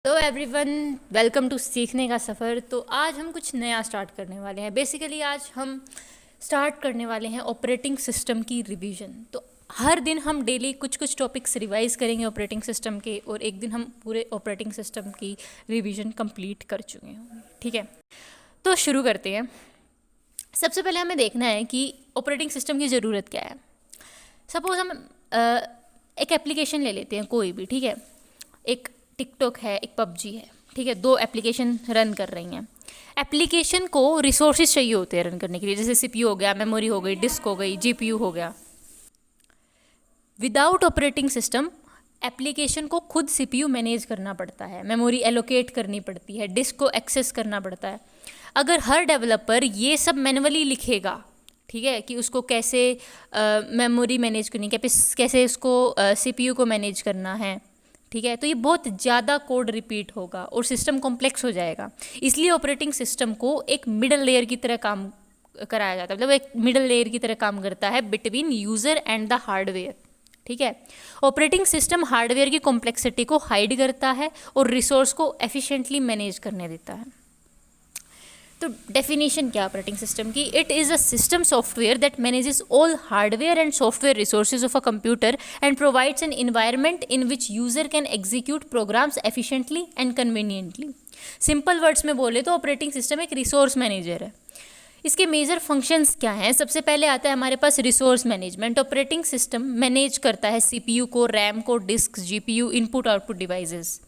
Hello everyone, welcome to सीखने का सफ़र। तो आज हम कुछ नया स्टार्ट करने वाले हैं। बेसिकली आज हम स्टार्ट करने वाले हैं ऑपरेटिंग सिस्टम की रिवीजन। तो हर दिन हम डेली कुछ कुछ टॉपिक्स रिवाइज करेंगे ऑपरेटिंग सिस्टम के, और एक दिन हम पूरे ऑपरेटिंग सिस्टम की रिवीजन कंप्लीट कर चुके होंगे। ठीक है, तो शुरू करते हैं। सबसे पहले हमें देखना है कि ऑपरेटिंग सिस्टम की ज़रूरत क्या है। सपोज़ हम एक एप्लीकेशन ले लेते हैं कोई भी। ठीक है, एक टिकटॉक है, एक पबजी है। ठीक है, दो एप्लीकेशन रन कर रही हैं। एप्लीकेशन को रिसोर्सेज चाहिए होते हैं रन करने के लिए, जैसे सीपीयू हो गया, मेमोरी हो गई, डिस्क हो गई, जीपीयू हो गया। विदाउट ऑपरेटिंग सिस्टम एप्लीकेशन को खुद सीपीयू मैनेज करना पड़ता है, मेमोरी एलोकेट करनी पड़ती है, डिस्क को एक्सेस करना पड़ता है। अगर हर डेवलपर ये सब मैनुअली लिखेगा, ठीक है, कि उसको कैसे मेमोरी मैनेज करनी, कैसे उसको सीपीयू को मैनेज करना है, ठीक है, तो ये बहुत ज़्यादा कोड रिपीट होगा और सिस्टम कॉम्प्लेक्स हो जाएगा। इसलिए ऑपरेटिंग सिस्टम को एक मिडल लेयर की तरह काम कराया जाता है, मतलब एक मिडल लेयर की तरह काम करता है between user and the hardware. ठीक है, ऑपरेटिंग सिस्टम हार्डवेयर की कॉम्प्लेक्सिटी को हाइड करता है और रिसोर्स को एफिशिएंटली मैनेज करने देता है। तो डेफिनेशन क्या ऑपरेटिंग सिस्टम की? It is a system software that manages all hardware and software resources of a computer and provides an environment in which user can execute programs efficiently and conveniently. Simple words में बोले तो operating system एक resource manager है। इसके major functions क्या हैं? सबसे पहले आता है हमारे पास resource management. Operating system manage करता है सीपीयू को, रैम को, disk, GPU, input output devices.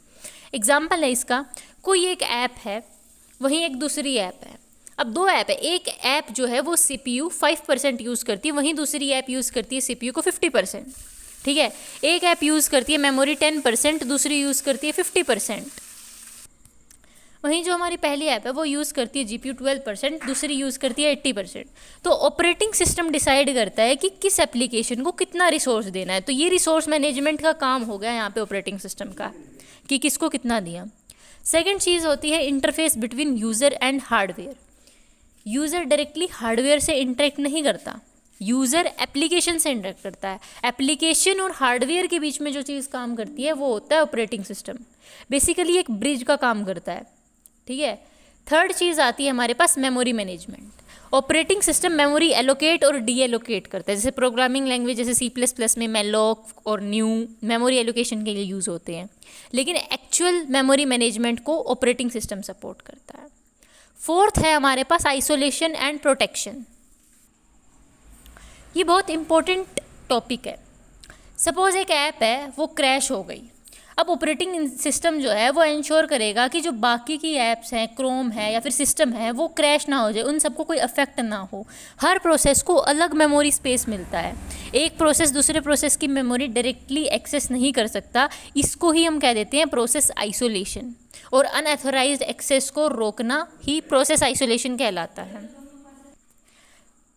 Example है इसका, कोई एक ऐप है, वहीं एक दूसरी ऐप है। अब दो ऐप है, एक ऐप जो है वो सीपीयू 5% यूज़ करती है, वहीं दूसरी ऐप यूज़ करती है सीपीयू को 50%। ठीक है, एक ऐप यूज़ करती है मेमोरी 10%, दूसरी यूज़ करती है 50%। वहीं जो हमारी पहली ऐप है वो यूज़ करती है जीपीयू 12%, दूसरी यूज़ करती है 80%। तो ऑपरेटिंग सिस्टम डिसाइड करता है कि किस एप्लीकेशन को कितना रिसोर्स देना है। तो ये रिसोर्स मैनेजमेंट का काम हो गया यहाँ पे ऑपरेटिंग सिस्टम का, कि किसको कितना दिया। सेकेंड चीज़ होती है interface between user and hardware. User directly hardware से इंटरेक्ट नहीं करता, यूज़र एप्लीकेशन से इंटरेक्ट करता है। एप्लीकेशन और हार्डवेयर के बीच में जो चीज़ काम करती है वो होता है ऑपरेटिंग सिस्टम। बेसिकली एक ब्रिज का काम करता है। ठीक है, थर्ड चीज़ आती है हमारे पास memory management. Operating system memory allocate और डी एलोकेट करता है। जैसे प्रोग्रामिंग लैंग्वेज जैसे C++ में मेलॉक और न्यू मेमोरी एलोकेशन के लिए यूज़ होते हैं, लेकिन एक्चुअल मेमोरी मैनेजमेंट को ऑपरेटिंग सिस्टम सपोर्ट करता है। फोर्थ है हमारे पास आइसोलेशन एंड प्रोटेक्शन। ये बहुत इंपॉर्टेंट टॉपिक है। सपोज एक ऐप है वो क्रैश हो गई, अब ऑपरेटिंग सिस्टम जो है वो इंश्योर करेगा कि जो बाकी की ऐप्स हैं, क्रोम है या फिर सिस्टम है, वो क्रैश ना हो जाए, उन सबको कोई अफेक्ट ना हो। हर प्रोसेस को अलग मेमोरी स्पेस मिलता है। एक प्रोसेस दूसरे प्रोसेस की मेमोरी डायरेक्टली एक्सेस नहीं कर सकता। इसको ही हम कह देते हैं प्रोसेस आइसोलेशन, और अनऑथराइज्ड एक्सेस को रोकना ही प्रोसेस आइसोलेशन कहलाता है।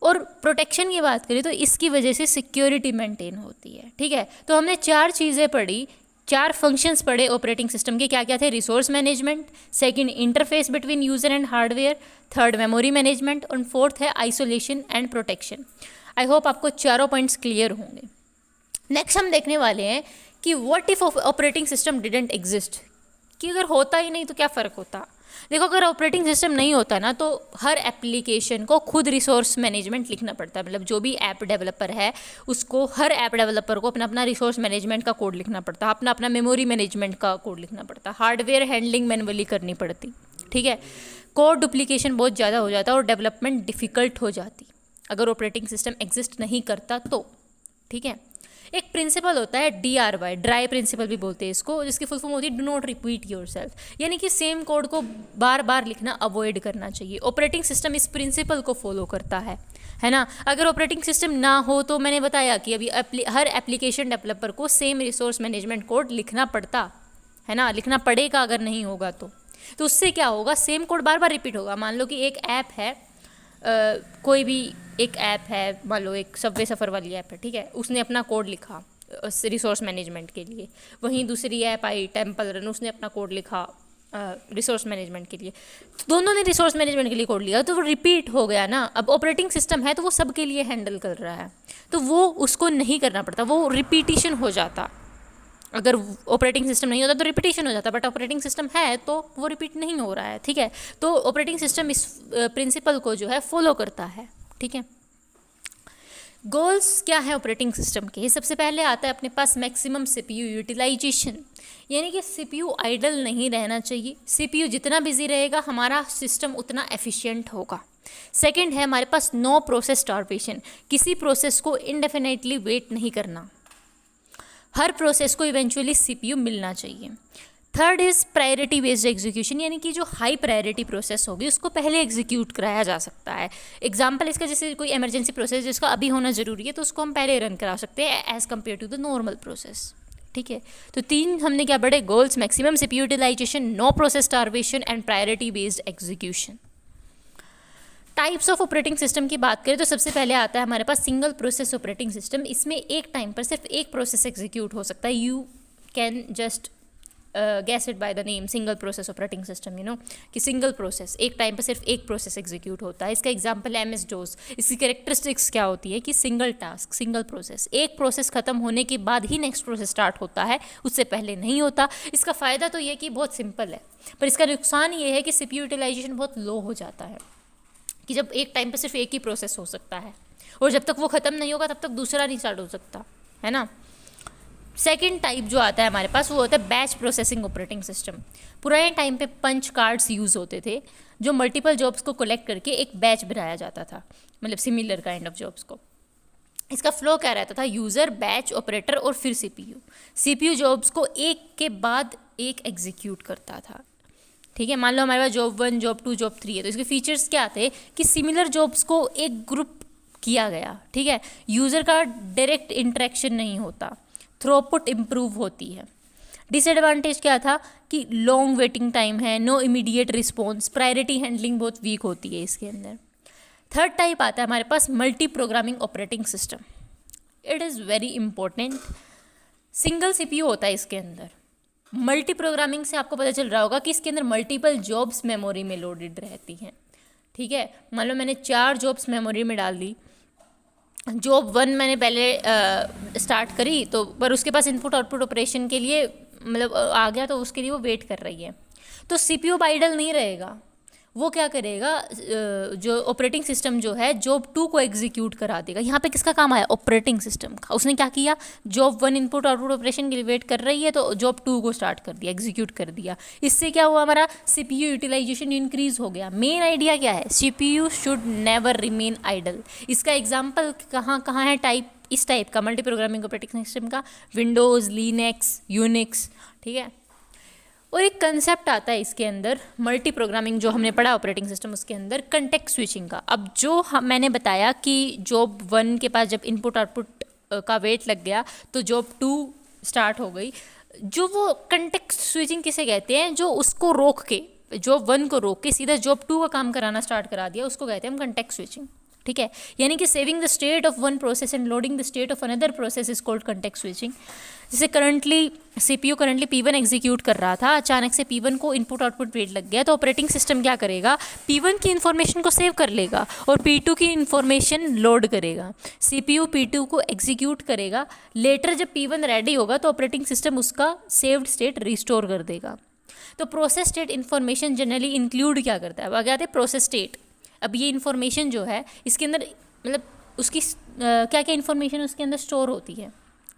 और प्रोटेक्शन की बात करें तो इसकी वजह से सिक्योरिटी मेंटेन होती है। ठीक है, तो हमने चार चीज़ें पढ़ी, चार फंक्शंस पढ़े ऑपरेटिंग सिस्टम के। क्या क्या थे? Resource management, second interface between user and hardware, third memory management, और फोर्थ है isolation and protection. I hope आपको चारों पॉइंट्स क्लियर होंगे। नेक्स्ट हम देखने वाले हैं कि what if operating system didn't exist, कि अगर होता ही नहीं तो क्या फ़र्क होता। देखो, अगर ऑपरेटिंग सिस्टम नहीं होता ना तो हर एप्लीकेशन को खुद रिसोर्स मैनेजमेंट लिखना पड़ता है। मतलब जो भी ऐप डेवलपर है उसको, हर ऐप डेवलपर को अपना अपना रिसोर्स मैनेजमेंट का कोड लिखना पड़ता है, अपना अपना मेमोरी मैनेजमेंट का कोड लिखना पड़ता है, हार्डवेयर हैंडलिंग मैनुअली करनी पड़ती। ठीक है, कोड डुप्लीकेशन बहुत ज़्यादा हो जाता है और डेवलपमेंट डिफ़िकल्ट हो जाती अगर ऑपरेटिंग सिस्टम एग्जिस्ट नहीं करता तो। ठीक है, एक प्रिंसिपल होता है DRY, ड्राई प्रिंसिपल भी बोलते हैं इसको, जिसकी फुल फॉर्म होती है डू नॉट रिपीट योरसेल्फ, यानी कि सेम कोड को बार बार लिखना अवॉइड करना चाहिए। ऑपरेटिंग सिस्टम इस प्रिंसिपल को फॉलो करता है ना। अगर ऑपरेटिंग सिस्टम ना हो तो मैंने बताया कि अभी हर एप्लीकेशन डेवलपर को सेम रिसोर्स मैनेजमेंट कोड लिखना पड़ता है ना, लिखना पड़ेगा अगर नहीं होगा तो उससे क्या होगा, सेम कोड बार बार रिपीट होगा। मान लो कि एक ऐप है, कोई भी एक ऐप है, मान लो एक सबवे सफ़र वाली ऐप है, ठीक है, उसने अपना कोड लिखा रिसोर्स मैनेजमेंट के लिए। वहीं दूसरी ऐप आई टेम्पल रन, उसने अपना कोड लिखा रिसोर्स मैनेजमेंट के लिए। दोनों ने रिसोर्स मैनेजमेंट के लिए कोड लिया तो वो रिपीट हो गया ना। अब ऑपरेटिंग सिस्टम है तो वो सबके लिए हैंडल कर रहा है, तो वो उसको नहीं करना पड़ता, वो रिपीटिशन हो जाता। अगर ऑपरेटिंग सिस्टम नहीं होता तो रिपीटेशन हो जाता, बट ऑपरेटिंग सिस्टम है तो वो रिपीट नहीं हो रहा है, ठीक है। तो ऑपरेटिंग सिस्टम इस प्रिंसिपल को जो है फॉलो करता है, ठीक है। गोल्स क्या है ऑपरेटिंग सिस्टम के? सबसे पहले आता है अपने पास मैक्सिमम सीपीयू यूटिलाइजेशन, यानी कि सीपीयू आइडल नहीं रहना चाहिए। सीपीयू जितना बिजी रहेगा हमारा सिस्टम उतना एफिशिएंट होगा। सेकंड है हमारे पास नो प्रोसेस स्टार्वेशन, किसी प्रोसेस को इंडेफिनेटली वेट नहीं करना, हर प्रोसेस को इवेंचुअली सीपीयू मिलना चाहिए। Third is priority based execution, यानी कि जो हाई प्रायोरिटी प्रोसेस होगी उसको पहले एग्जीक्यूट कराया जा सकता है। एग्जांपल इसका, जैसे कोई इमरजेंसी प्रोसेस जिसका अभी होना ज़रूरी है तो उसको हम पहले रन करा सकते हैं as compare to the normal process, ठीक है। तो 3 हमने क्या पढ़े goals? Maximum CPU utilisation, no process starvation and priority based execution. Types of operating system की बात करें तो सबसे पहले आता है हमारे पास सिंगल प्रोसेस ऑपरेटिंग सिस्टम। इसमें एक टाइम पर सिर्फ एक प्रोसेस एग्जीक्यूट हो सकता है। You can just guess it by the name single process operating system, you know, कि सिंगल प्रोसेस एक टाइम पर सिर्फ एक प्रोसेस एग्जीक्यूट होता है। इसका एग्जांपल है एमएस डोस। इसकी कैरेक्टरिस्टिक्स क्या होती है कि सिंगल टास्क, सिंगल प्रोसेस, एक प्रोसेस खत्म होने के बाद ही नेक्स्ट प्रोसेस स्टार्ट होता है, उससे पहले नहीं होता। इसका फ़ायदा तो ये कि बहुत सिंपल है, पर इसका नुकसान ये है कि सीपीयू यूटिलाइजेशन बहुत लो हो जाता है, कि जब एक टाइम पर सिर्फ एक ही प्रोसेस हो सकता है और जब तक वो ख़त्म नहीं होगा तब तक दूसरा नहीं स्टार्ट हो सकता, है ना। सेकेंड टाइप जो आता है हमारे पास वो होता है बैच प्रोसेसिंग ऑपरेटिंग सिस्टम। पुराने टाइम पे पंच कार्ड्स यूज़ होते थे जो मल्टीपल जॉब्स को कलेक्ट करके एक बैच बनाया जाता था, मतलब सिमिलर काइंड ऑफ जॉब्स को। इसका फ्लो क्या रहता था? यूज़र, बैच, ऑपरेटर और फिर सीपीयू। सीपीयू जॉब्स को एक के बाद एक एग्जीक्यूट करता था, ठीक है। मान लो हमारे पास जॉब 1, जॉब 2, जॉब 3 है, तो इसके फीचर्स क्या थे कि सिमिलर जॉब्स को एक ग्रुप किया गया, ठीक है। यूज़र का डायरेक्ट इंटरेक्शन नहीं होता, थ्रूपुट इम्प्रूव होती है। डिसएडवांटेज क्या था कि लॉन्ग वेटिंग टाइम है, no immediate response, priority handling बहुत वीक होती है इसके अंदर। थर्ड टाइप आता है हमारे पास multi programming operating system. It is very important. Single CPU होता है इसके अंदर। मल्टी प्रोग्रामिंग से आपको पता चल रहा होगा कि इसके अंदर मल्टीपल जॉब्स मेमोरी में लोडेड रहती हैं, ठीक है। मान लो मैंने 4 जॉब्स मेमोरी में डाल दी। जॉब 1 मैंने पहले स्टार्ट करी तो पर उसके पास इनपुट आउटपुट ऑपरेशन के लिए मतलब आ गया, तो उसके लिए वो वेट कर रही है। तो सीपीयू आइडल नहीं रहेगा, वो क्या करेगा, जो ऑपरेटिंग सिस्टम जो है जॉब 2 को एग्जीक्यूट करा देगा। यहाँ पे किसका काम आया? ऑपरेटिंग सिस्टम का। उसने क्या किया, जॉब 1 इनपुट आउटपुट ऑपरेशन के लिए वेट कर रही है तो जॉब 2 को स्टार्ट कर दिया, एग्जीक्यूट कर दिया। इससे क्या हुआ, हमारा सीपीयू यूटिलाइजेशन इंक्रीज हो गया। मेन आइडिया क्या है? CPU should never remain idle. इसका एग्जाम्पल कहाँ कहाँ है टाइप, इस टाइप का मल्टी प्रोग्रामिंग ऑपरेटिंग सिस्टम का, विंडोज़, लिनक्स, यूनिक्स, ठीक है। और एक कंसेप्ट आता है इसके अंदर मल्टी प्रोग्रामिंग जो हमने पढ़ा ऑपरेटिंग सिस्टम, उसके अंदर कंटेक्स्ट स्विचिंग का। अब जो मैंने बताया कि जॉब 1 के पास जब इनपुट आउटपुट का वेट लग गया तो जॉब 2 स्टार्ट हो गई। जो वो कंटेक्स्ट स्विचिंग किसे कहते हैं? जो उसको रोक के, जॉब 1 को रोक के सीधा जॉब 2 का काम कराना स्टार्ट करा दिया, उसको कहते हैं हम कंटेक्स्ट स्विचिंग, ठीक है। यानी कि saving the state of one process and loading the state of another process is called context switching. जैसे currently CPU currently P1 execute कर रहा था, अचानक से P1 को इनपुट आउटपुट वेट लग गया, तो ऑपरेटिंग सिस्टम क्या करेगा, P1 की इन्फॉर्मेशन को सेव कर लेगा और P2 की इन्फॉर्मेशन लोड करेगा। सीपीयू P2 को एग्जीक्यूट करेगा, लेटर जब P1 रेडी होगा तो ऑपरेटिंग सिस्टम उसका सेव्ड स्टेट रिस्टोर कर देगा। तो process state information generally include क्या करता है? अब आगे आते हैं प्रोसेस स्टेट। अब ये इन्फॉर्मेशन जो है इसके अंदर मतलब उसकी क्या क्या इन्फॉर्मेशन उसके अंदर स्टोर होती है,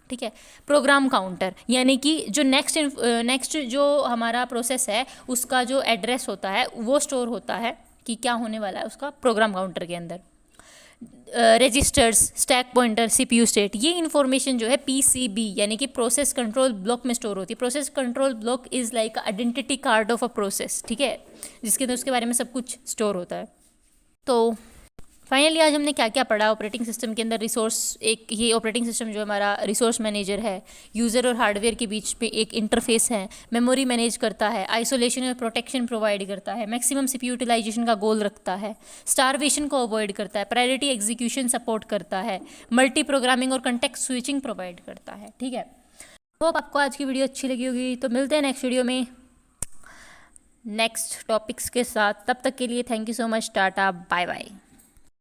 ठीक है। प्रोग्राम काउंटर, यानी कि जो नेक्स्ट जो हमारा प्रोसेस है उसका जो एड्रेस होता है वो स्टोर होता है कि क्या होने वाला है उसका प्रोग्राम काउंटर के अंदर। Registers, stack pointer, CPU state, ये इन्फॉर्मेशन जो है पीसीबी यानी कि प्रोसेस कंट्रोल ब्लॉक में स्टोर होती है। Process control block is like identity card of a process, ठीक है, जिसके अंदर उसके बारे में सब कुछ स्टोर होता है। तो फाइनली आज हमने क्या क्या पढ़ा ऑपरेटिंग सिस्टम के अंदर। रिसोर्स, एक ये ऑपरेटिंग सिस्टम जो हमारा रिसोर्स मैनेजर है, यूज़र और हार्डवेयर के बीच पे एक इंटरफेस है, मेमोरी मैनेज करता है, आइसोलेशन और प्रोटेक्शन प्रोवाइड करता है, मैक्सिमम सीपीयू यूटिलाइजेशन का गोल रखता है, स्टारवेशन को अवॉइड करता है, प्रायोरिटी एग्जीक्यूशन सपोर्ट करता है, मल्टी प्रोग्रामिंग और कंटेक्स्ट स्विचिंग प्रोवाइड करता है, ठीक है। होप आपको आज की वीडियो अच्छी लगी होगी। तो मिलते हैं नेक्स्ट वीडियो में नेक्स्ट टॉपिक्स के साथ। तब तक के लिए thank you so much, tata, bye bye.